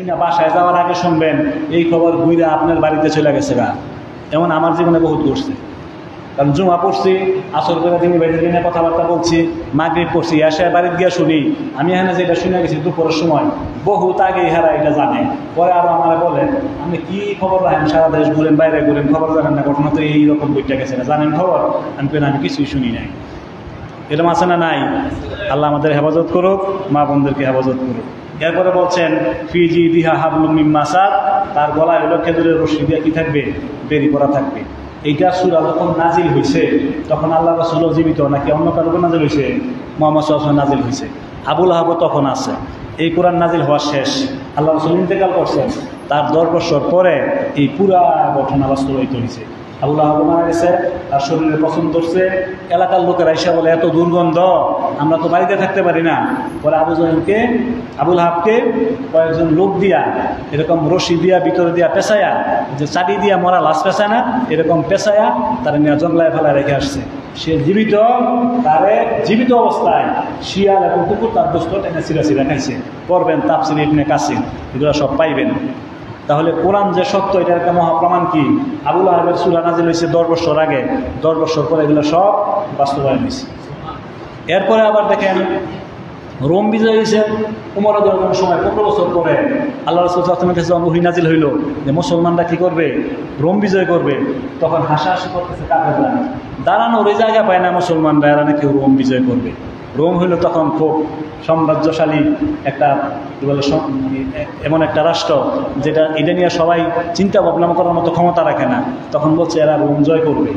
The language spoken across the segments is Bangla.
শুনে বাসায় যাওয়ার আগে শুনবেন এই খবর ঘুরে আপনার বাড়িতে চলে গেছে গা। এমন আমার জীবনে বহুত ঘটছে। কারণ জুমা পড়ছি, আসর করে দিনে বাইরে দিনে কথাবার্তা বলছি, মাগরিব পড়ছি, এসে বাড়িতে গিয়ে শুনি আমি এখানে যেটা শুনে গেছি দুপুরের সময়, বহুত আগে ইহারা এটা জানে। পরে আরো আমার বলে আপনি কি খবর রাখেন, সারা দেশ ঘুরেন, বাইরে ঘুরেন, খবর জানেন না, ঘটনা তো এইরকম বইটা গেছে না, জানেন খবর? আমি কিছুই শুনি নাই। এরকম আছে না নাই? আল্লাহ আমাদের হেফাজত করুক, মা বোনদেরকে হেফাজত করুক। এরপরে বলছেন ফিজি দিহা হাবলুম মিন মাসাদ, তার গলায় হলো খেজুরের রশি দিয়ে কি থাকবে? বেরি করা থাকবে। এইটা সূরা যখন নাজিল হয়েছে তখন আল্লাহ রাসূল জীবিত নাকি অন্য কারো নাজিল হয়েছে? মুহাম্মদ সাল্লাল্লাহু আলাইহি ওয়াসাল্লাম নাজিল হয়েছে। আবুল আহাব তখন আছে। এই কোরআন নাজিল হওয়া শেষ, আল্লাহ রাসূল ইন্তেকাল করছেন, তার 10 বছর পরে এই পুরা ঘটনা বাস্তবায়িত হয়েছে। আবুল আহাব মারা গেছে, তার শরীরে পছন্দ করছে, এলাকার লোকেরা এসে বলে এত দুর্গন্ধ, আমরা তো বাড়িতে থাকতে পারি না। পরে আবুল আহাবকে কয়েকজন লোক দিয়া এরকম রশি দিয়া ভিতরে দিয়া পেঁচায়া, যে চাটি দিয়া মরা লাশ পেঁচায় না, এরকম পেঁচায়া তারা নিয়ে জঙ্গলায় ফেলায় রেখে আসছে। সে জীবিত, তারে জীবিত অবস্থায় শিয়াল এবং কুকুর তার দোস্ত টেনে চিরা খাইছে। পড়বেন তাফসীর ইবনে কাসির, এগুলো সব পাইবেন। তাহলে কোরআন যে সত্য, এটার একটা মহাপ্রমাণ কি? আবুল আহাবের সূরা নাজিল হয়েছে 10 বছর আগে, 10 বছর পরে এগুলো সব বাস্তবায়ন হয়েছে। এরপরে আবার দেখেন রোম বিজয় হয়েছে উমর রাদিয়াল্লাহু সময় 15 বছর পরে আল্লাহ রাসূল সাল্লাল্লাহু আলাইহি ওয়াসাল্লামের কাছে ওহী নাজিল হইল যে মুসলমানরা কি করবে? রোম বিজয় করবে। তখন হাসাহাসি করতেছে কাফেররা, দাঁড়ানোর ওই জায়গা পায় না মুসলমানরা, এরা নাকি রোম বিজয় করবে। রোম হইল তখন খুব সাম্রাজ্যশালী একটা এমন একটা রাষ্ট্র যেটা এটা নিয়ে সবাই চিন্তা ভাবনা করার মতো ক্ষমতা রাখে না। তখন বলছে এরা রোম জয় করবে।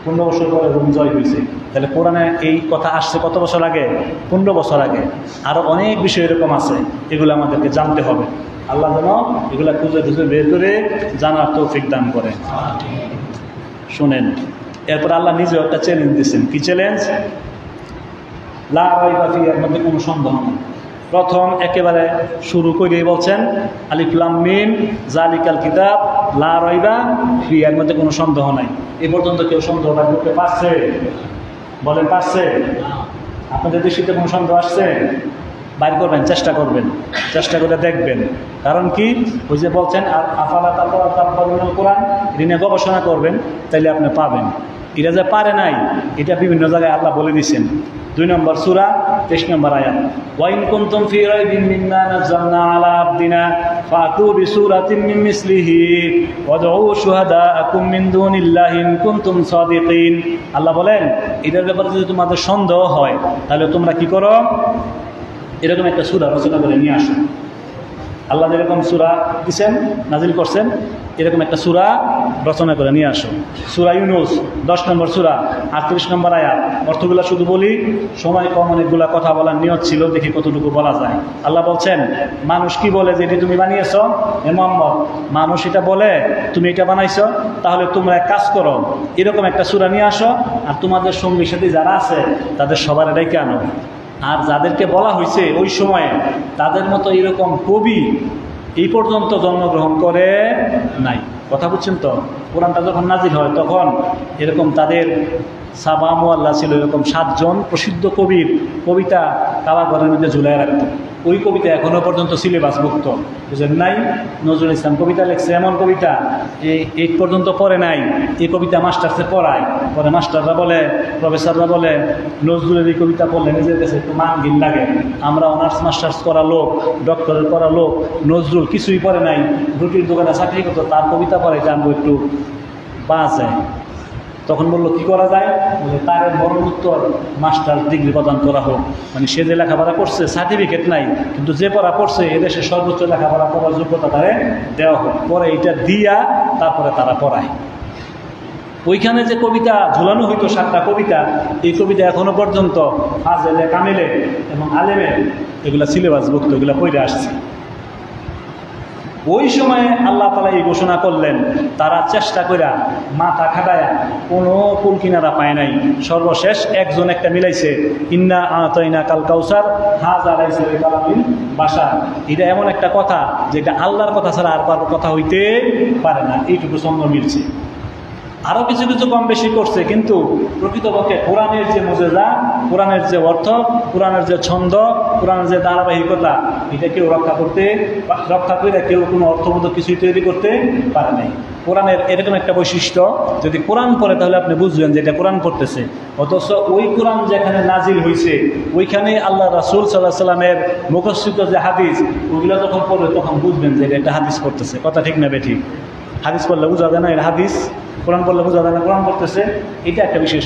15 বছর পরে রোম জয় হয়েছে। তাহলে কোরআনে এই কথা আসছে কত বছর আগে? 15 বছর আগে। আরও অনেক বিষয় এরকম আছে, এগুলো আমাদেরকে জানতে হবে। আল্লাহ যেন এগুলা খুঁজে বের করে জানার তৌফিক দান করে। শোনেন, এরপর আল্লাহ নিজেও একটা চ্যালেঞ্জ দিচ্ছেন। কি চ্যালেঞ্জ? লা রাইবা ফি, এর মধ্যে কোনো সন্দেহ নেই। প্রথম একেবারে শুরু করে বলছেন আলিফ লাম মিম যালিকাল কিতাব লা রাইবা ফি, এর মধ্যে কোনো সন্দেহ নাই। এ পর্যন্ত কেউ সন্দেহটা করতে পারছে? বলেন পারছে? আপনাদের দৃষ্টিতে কোনো সন্দেহ আসছে? বাইর করবেন, চেষ্টা করবেন, চেষ্টা করে দেখবেন। কারণ কি? ওই যে বলছেন আফালা তাতাদাব্বারুনাল কোরআন, এটা নিয়ে গবেষণা করবেন, তাইলে আপনি পাবেন। এটা যে পারে নাই, এটা বিভিন্ন জায়গায় আল্লাহ বলে দিয়েছেন। 2 নম্বর সূরা 23 নম্বর আয়াত, ওয়াইন কুনতুম ফি রাইবিন মিম্মা নাযালনা আলা আবদিনা ফাতু বিসূরাতিন মিন মিসলিহি ওয়াদউ শুহাদাআকুম মিন দুনিল্লাহি ইন কুনতুম সাদিকিন। আল্লাহ বলেন এটার ব্যাপারে যদি তোমাদের সন্দেহ হয় তাহলে তোমরা কি করো? এরকম একটা সূরা রচনা করে নিয়ে আসো। আল্লাহ যেরকম সূরা দিচ্ছেন, নাজিল করছেন, এরকম একটা সূরা রচনা করে নিয়ে আসো। সূরা ইউনূস 10 নম্বর সূরা 38 নম্বর আয়াত। অর্থগুলো শুধু বলি, সময় কম, অনেকগুলা কথা বলার নিয়ত ছিল, দেখি কতটুকু বলা যায়। আল্লাহ বলছেন মানুষ কি বলে যে এটি তুমি বানিয়েছ? হে মুহাম্মদ, মানুষ এটা বলে তুমি এটা বানাইছো, তাহলে তোমরা এক কাজ করো, এরকম একটা সূরা নিয়ে আসো, আর তোমাদের সঙ্গী সাথী যারা আছে তাদের সবার ডেকে আনো। আর যাদেরকে বলা হয়েছে ওই সময়ে তাদের মতো এরকম কবি এই পর্যন্ত জন্মগ্রহণ করে নাই। কথা বুঝছেন তো? কোরআনটা যখন নাজিল হয় তখন এরকম তাদের সাবা মুআল্লা ছিল, এরকম 7 জন প্রসিদ্ধ কবির কবিতা কাবাঘরের মধ্যে ঝুলাই রাখত। ওই কবিতা এখনো পর্যন্ত সিলেবাসভুক্ত, বুঝলেন নাই? নজরুল ইসলাম কবিতা লিখছে, এমন কবিতা এই পর্যন্ত পড়ে নাই। এই কবিতা মাস্টার্সে পড়ায়, পরে মাস্টাররা বলে, প্রফেসররা বলে নজরুলের এই কবিতা পড়লে নিজের কাছে একটু মানঘিন লাগে। আমরা অনার্স মাস্টার্স করা লোক, ডক্টরেট করা লোক, নজরুল কিছুই পড়ে নাই, রুটির দোকানে চাকরি করতো, তার কবিতা পড়ে জানবো একটু বাঁচে। তখন বললো কি করা যায়? বলে তার মরণোত্তর মাস্টার ডিগ্রি প্রদান করা হোক। মানে সে যে লেখাপড়া করছে, সার্টিফিকেট নাই, কিন্তু যে পড়া পড়ছে এদেশে সর্বোচ্চ লেখাপড়া করার যোগ্যতা তারে দেওয়া হোক। পরে এটা দিয়া তারপরে তারা পড়ায়। ওইখানে যে কবিতা ঝুলানো হইতো 7টা কবিতা, এই কবিতা এখনো পর্যন্ত ফাজেলে, কামেলে এবং আলেমে এগুলা সিলেবাসভুক্ত, এগুলা পড়ে আসছে। ওই সময়ে আল্লাহ তাআলা এই ঘোষণা করলেন, তারা চেষ্টা করে মাথা খাটায়া কোনো কুল কিনারা পায় নাই। সর্বশেষ একজন একটা মিলাইছে, ইন্না আতাইনা কাল কাউসার হাযা লাইসা বিকালামিন বাশার। এটা এমন একটা কথা যেটা আল্লাহর কথা ছাড়া আর কারো কথা হইতে পারে না, এইটুকু ছন্দ মিলছে। আরও কিছু কিছু কম বেশি করছে, কিন্তু প্রকৃতপক্ষে কোরআনের যে মজেজা, কোরআনের যে অর্থ, কোরআনের যে ছন্দ, কোরআনের যে ধারাবাহিকতা, এটা কেউ রক্ষা করে কেউ কোনো অর্থবোধক কিছুই তৈরি করতে পারে নাই। কোরআনের এরকম একটা বৈশিষ্ট্য, যদি কোরআন পড়ে তাহলে আপনি বুঝবেন যে এটা কোরআন পড়তেছে, অথচ ওই কোরআন যেখানে নাজিল হয়েছে ওইখানে আল্লাহ রাসূল সাল্লাল্লাহু আলাইহি সাল্লামের মুখস্থিত যে হাদিস, ওইগুলো যখন পড়বে তখন বুঝবেন যে এটা হাদিস পড়তেছে। কথা ঠিক না বেঠিক? হাদিস পড়লে বোঝা যায় না এটা হাদিস, কোরআন পড়লে বোঝা যায় না কোরআন পড়তেছে। এটা একটা বিশেষ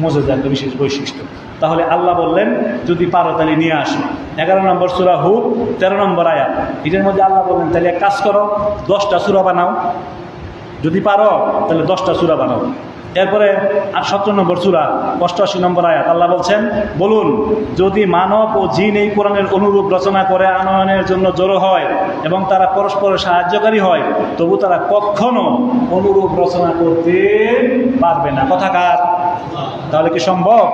মজেজা, একটা বিশেষ বৈশিষ্ট্য। তাহলে আল্লাহ বললেন যদি পারো তাহলে নিয়ে আসো। 11 নম্বর সূরা হুদ 13 নম্বর আয়াত। এটার মধ্যে আল্লাহ বললেন তাহলে এক কাজ করো, 10টা সূরা বানাও, যদি পারো তাহলে 10টা সূরা বানাও। এরপরে 17 নম্বর সূরা 88 নম্বর আয়াত আল্লাহ বলছেন, বলুন যদি মানব ও জিন এই কোরআনের অনুরূপ রচনা করে আনয়নের জন্য জড়ো হয় এবং তারা পরস্পরের সাহায্যকারী হয়, তবু তারা কখনো অনুরূপ রচনা করতে পারবে না। কথাকার? তাহলে কি সম্ভব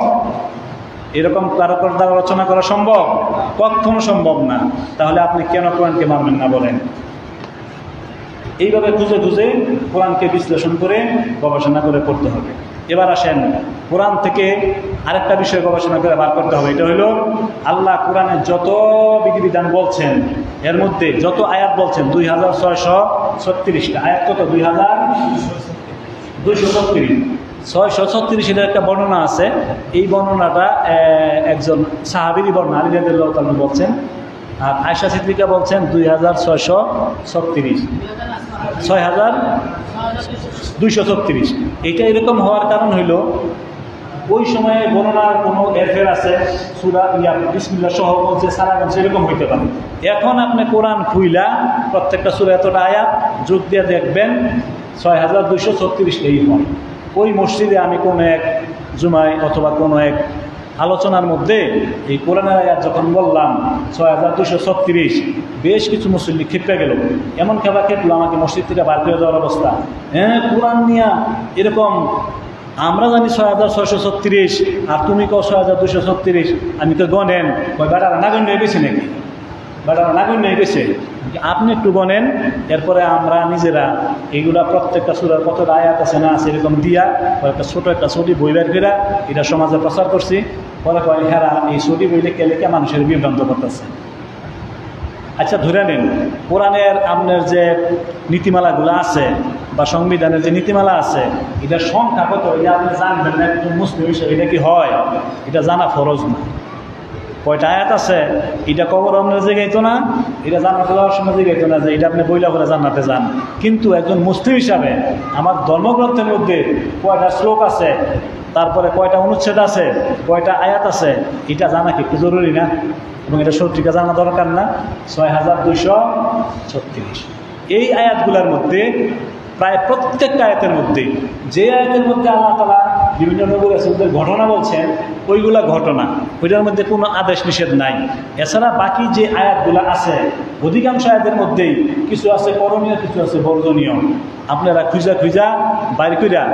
এরকম কারো দ্বারা রচনা করা সম্ভব? কখনো সম্ভব না। তাহলে আপনি কেন কোরআনকে মানবেন না বলেন? এইভাবে খুঁজে খুঁজে কোরআনকে বিশ্লেষণ করে গবেষণা করে পড়তে হবে। এবার আসেন কোরআন থেকে আরেকটা বিষয় গবেষণা করে বার করতে হবে। এটা হলো আল্লাহ কোরআনের যত বিধিবিধান বলছেন, এর মধ্যে যত আয়াত বলছেন 2636টা আয়াত। কত? 2236। 636 এর একটা বর্ণনা আছে। এই বর্ণনাটা একজন সাহাবীর বর্ণনা, আলী রাদিয়াল্লাহু তাআলা বলছেন, আর আয়েশা সিদ্দিকা বলছেন 2636, 6236। এটা এরকম হওয়ার কারণ হইল ওই সময়ে গণনার কোনো এরফের আছে, সূরা বিসমিল্লাহ সহ বলছে, সারা বলছে, এরকম হইতে পারে। এখন আপনি কোরআন খুইলা প্রত্যেকটা সূরা এতটা আয়াত যোগ দিয়ে দেখবেন 6236টাই হয়। ওই মসজিদে আমি কোনো এক জুমায় অথবা কোনো এক আলোচনার মধ্যে এই কোরআনের আয়াত যখন বললাম 6236, বেশ কিছু মুসল্লি ক্ষেপে গেল। এমন খেপলো আমাকে মসজিদ থেকে বার করে দেওয়ার অবস্থা। হ্যাঁ, কোরআন নিয়া এরকম আমরা জানি 6636, আর তুমি কো 6236। আমি তো গনেন, বেটারা না গণ্য হয়ে গেছে নাকি? বেটারা না গণ্য হয়ে গেছে, আপনি একটু গনেন। এরপরে আমরা নিজেরা এইগুলা প্রত্যেকটা সূরার কতটা আয়াত আছে না আছে এরকম দিয়া একটা ছোটো একটা ছবি বই বের করে এটা সমাজে প্রচার করছি। পরে কয় হেরা এই ছবি বই লেখে লেখে মানুষের বিভ্রান্ত করতেছে। আচ্ছা, ধরে নিন কোরআনের আপনার যে নীতিমালাগুলো আছে বা সংবিধানের যে নীতিমালা আছে, এটার সংখ্যা কত এটা আপনি জানবেন না একজন মুসলিম হিসেবে। এটা কি হয়? এটা জানা ফরজ না। কয়টা আয়াত আছে এটা কবর আপনার জায়গাইতো না, এটা জান্নাতে যাওয়ার সময় জায়গাইতো না যে এটা আপনি বইলা করে জান্নাতে যান। কিন্তু একজন মুসলিম হিসাবে আমার ধর্মগ্রন্থের মধ্যে কয়টা শ্লোক আছে, তারপরে কয়টা অনুচ্ছেদ আছে, কয়টা আয়াত আছে, এটা জানা কি একটু জরুরি না? এবং এটা সত্যিটা জানা দরকার না? 6236 এই আয়াতগুলোর মধ্যে প্রায় প্রত্যেকটা আয়াতের মধ্যে, যে আয়াতের মধ্যে আল্লাহ তাআলা বিভিন্ন নবী রাসূলদের ঘটনা বলছেন, ওইগুলা ঘটনা, ওইটার মধ্যে কোনো আদেশ নিষেধ নাই। এছাড়া বাকি যে আয়াতগুলো আছে, অধিকাংশ আয়াতের মধ্যেই কিছু আছে করণীয়, কিছু আছে বর্জনীয়। আপনারা খুঁজা বাইর কইরা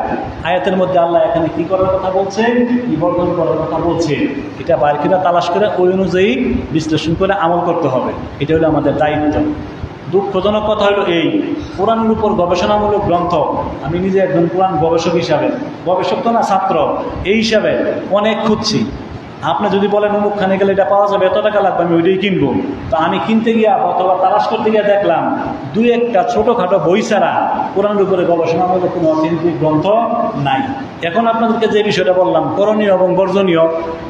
আয়াতের মধ্যে আল্লাহ এখানে কি করার কথা বলছে, কি বর্জন করার কথা বলছে, এটা বাইর কইরা তালাশ করে ওই অনুযায়ী বিশ্লেষণ করে আমল করতে হবে। এটা হলো আমাদের দায়িত্ব। দুঃখজনক কথা হলো এই, কোরআনের উপর গবেষণামূলক গ্রন্থ, আমি নিজে একজন কোরআন গবেষক হিসাবে, গবেষক তো না ছাত্র, এই হিসাবে অনেক খুঁজছি। আপনি যদি বলেন অমুকখানে গেলে এটা পাওয়া যাবে, এত টাকা লাগবে, আমি ওইটাই কিনবো। তো আমি কিনতে গিয়া অথবা তালাশ করতে গিয়ে দেখলাম দুই একটা ছোটোখাটো বই ছাড়া কোরআনের উপরে গবেষণামূলক কোনো অথেন্টিক গ্রন্থ নাই। এখন আপনাদেরকে যে বিষয়টা বললাম, করণীয় এবং বর্জনীয়,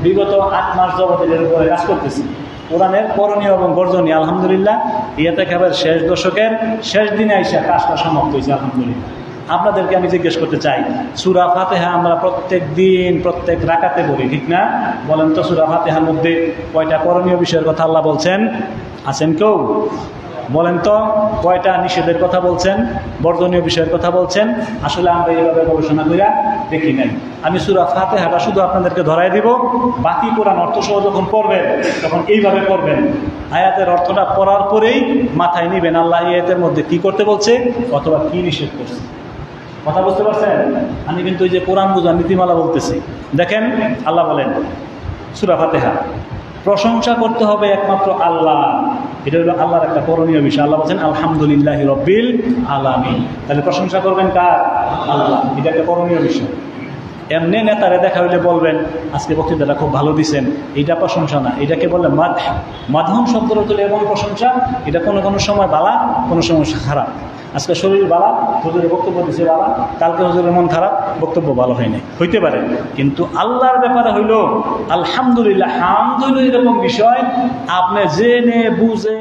বিগত 8 মাস যাবত এর উপরে কাজ করতেছি। কোরআনের করণীয় এবং বর্জনীয়, আলহামদুলিল্লাহ ইতিকাফের শেষ দশকের শেষ দিনে আইসা কাজটা সমাপ্ত হয়েছে, আলহামদুলিল্লাহ। আপনাদেরকে আমি জিজ্ঞেস করতে চাই, সূরা ফাতিহা আমরা প্রত্যেক দিন প্রত্যেক রাকাতে পড়ি, ঠিক না? বলেন তো সূরা ফাতিহার মধ্যে কয়টা করণীয় বিষয়ের কথা আল্লাহ বলছেন? আছেন কেউ? বলেন তো কয়টা নিষেধের কথা বলছেন, বর্জনীয় বিষয়ের কথা বলছেন? আসলে আমরা এইভাবে গবেষণা করিয়া দেখি নাই। আমি সূরা ফাতিহাটা শুধু আপনাদেরকে ধরাই দিব, বাকি কোরআন অর্থসহ যখন পড়বেন তখন এইভাবে পড়বেন। আয়াতের অর্থটা পড়ার পরেই মাথায় নিবেন আল্লাহ এই আয়াতের মধ্যে কি করতে বলছে অথবা কি নিষেধ করছে। কথা বুঝতে পারছেন? আমি কিন্তু এই যে কোরআন বোঝার নীতিমালা বলতেছি। দেখেন আল্লাহ বলেন সূরা ফাতিহা, প্রশংসা করতে হবে একমাত্র আল্লাহ, এটা হলো আল্লাহর একটা করণীয় বিষয়। আল্লাহ বলছেন আলহামদুলিল্লাহি রব্বিল আলামিন। তাহলে প্রশংসা করবেন কার? আল্লাহ। এটা একটা করণীয় বিষয়। এমনি নেতারে দেখা হইলে বলবেন আজকে বক্তৃতাটা খুব ভালো দিচ্ছেন, এইটা প্রশংসা না, এটাকে বলে মাধ্যম শব্দের তুলে এবং প্রশংসা। এটা কোনো কোনো সময় বালা, কোনো সময় খারাপ। আজকে শরীর বালা, হুজুরের বক্তব্য দিচ্ছে বালা, কালকে হুজুরের মন খারাপ, বক্তব্য ভালো হয় নাই, হইতে পারে। কিন্তু আল্লাহর ব্যাপারে হইল আলহামদুলিল্লাহ, হামদ হইল এরকম বিষয় আপনি জেনে বুঝে